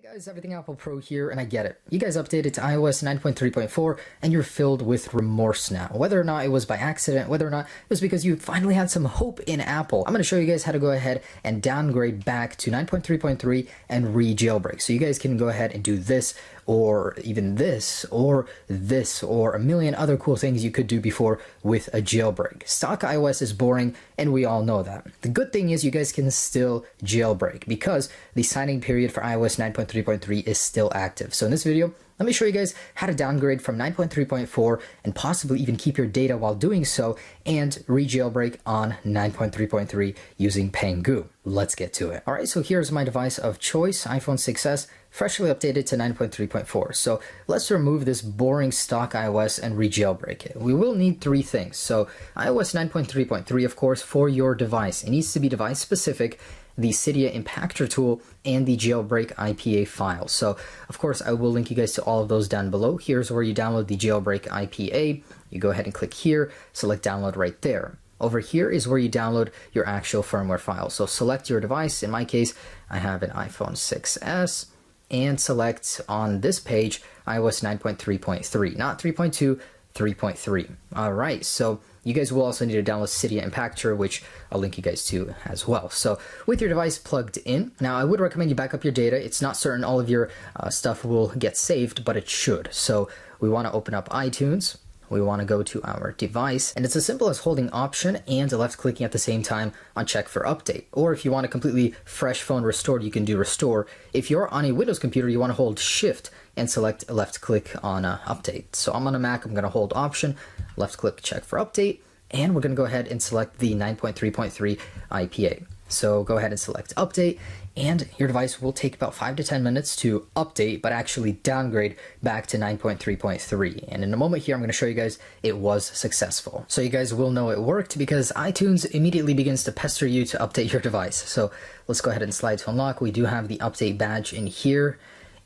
Hey guys, Everything Apple Pro here, and I get it. You guys updated to iOS 9.3.4 and you're filled with remorse now. Whether or not it was by accident, whether or not it was because you finally had some hope in Apple. I'm going to show you guys how to go ahead and downgrade back to 9.3.3 and re-jailbreak. So you guys can go ahead and do this, or even this, or this, or a million other cool things you could do before with a jailbreak. Stock iOS is boring, and we all know that. The good thing is you guys can still jailbreak because the signing period for iOS 9.3.3 is still active. So in this video, let me show you guys how to downgrade from 9.3.4 and possibly even keep your data while doing so and re-jailbreak on 9.3.3 using Pangu. Let's get to it. Alright, so here's my device of choice, iPhone 6s, freshly updated to 9.3.4. So let's remove this boring stock iOS and re-jailbreak it. We will need three things. So iOS 9.3.3, of course, for your device. It needs to be device specific, the Cydia Impactor tool, and the jailbreak IPA file. So of course I will link you guys to all of those down below. Here's where you download the jailbreak IPA. You go ahead and click here, select download right there. Over here is where you download your actual firmware file. So select your device. In my case, I have an iPhone 6s, and select on this page iOS 9.3.3, not 3.2, 3.3. All right, so you guys will also need to download Cydia Impactor, which I'll link you guys to as well. So with your device plugged in, now I would recommend you back up your data. It's not certain all of your stuff will get saved, but it should. So we want to open up iTunes. We want to go to our device, and it's as simple as holding Option and left clicking at the same time on check for update. Or if you want a completely fresh phone restored, you can do restore. If you're on a Windows computer, you want to hold Shift and select left click on update. So I'm on a Mac, I'm going to hold Option, left click check for update, and we're going to go ahead and select the 9.3.3 IPA. So go ahead and select update, and your device will take about 5 to 10 minutes to update, but actually downgrade back to 9.3.3. And in a moment here, I'm going to show you guys it was successful. So you guys will know it worked because iTunes immediately begins to pester you to update your device. So let's go ahead and slide to unlock. We do have the update badge in here.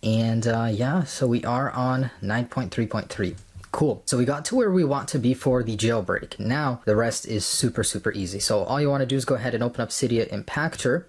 And yeah, so we are on 9.3.3. Cool. So we got to where we want to be for the jailbreak. Now the rest is super easy. So all you want to do is go ahead and open up Cydia Impactor,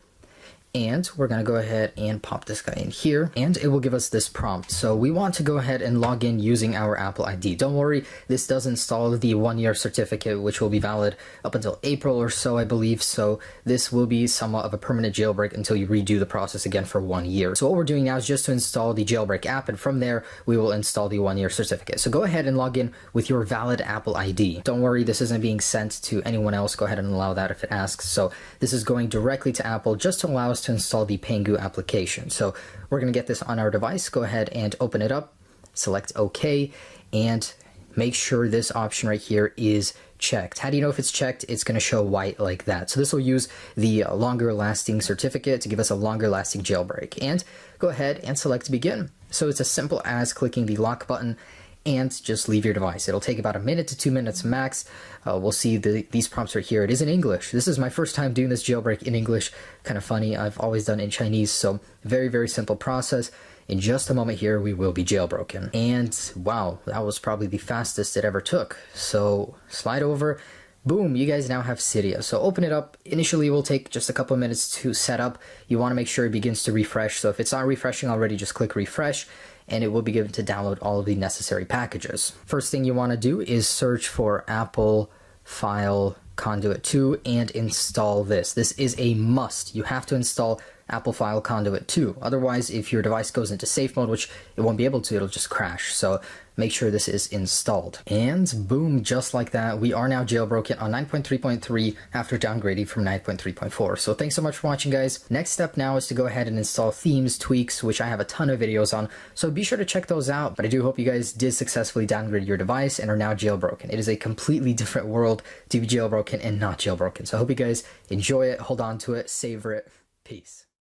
and we're going to go ahead and pop this guy in here, and it will give us this prompt. So we want to go ahead and log in using our Apple ID. Don't worry, this does install the 1-year certificate, which will be valid up until April or so, I believe. So this will be somewhat of a permanent jailbreak until you redo the process again for 1 year. So what we're doing now is just to install the jailbreak app, and from there we will install the 1-year certificate. So go ahead and log in with your valid Apple ID. Don't worry, this isn't being sent to anyone else. Go ahead and allow that if it asks. So this is going directly to Apple just to allow us to install the Pangu application. So we're going to get this on our device. Go ahead and open it up, select OK, and make sure this option right here is checked. How do you know if it's checked? It's going to show white like that. So this will use the longer lasting certificate to give us a longer lasting jailbreak. And go ahead and select begin. So it's as simple as clicking the lock button and just leave your device. It'll take about 1 minute to 2 minutes max. We'll see these prompts right here. It is in English. This is my first time doing this jailbreak in English. Kind of funny. I've always done it in Chinese. So very simple process. In just a moment here, we will be jailbroken. And wow, that was probably the fastest it ever took. So slide over. Boom, you guys now have Cydia. So open it up. Initially, it will take just a couple of minutes to set up. You want to make sure it begins to refresh. So if it's not refreshing already, just click refresh, and it will be given to download all of the necessary packages. First thing you want to do is search for Apple File Conduit 2 and install this. This is a must. You have to install Apple File Conduit 2. Otherwise, if your device goes into safe mode, which it won't be able to, it'll just crash. So make sure this is installed. And boom, just like that, we are now jailbroken on 9.3.3 after downgrading from 9.3.4. So thanks so much for watching, guys. Next step now is to go ahead and install themes, tweaks, which I have a ton of videos on. So be sure to check those out. But I do hope you guys did successfully downgrade your device and are now jailbroken. It is a completely different world to be jailbroken and not jailbroken. So I hope you guys enjoy it, hold on to it, savor it. Peace.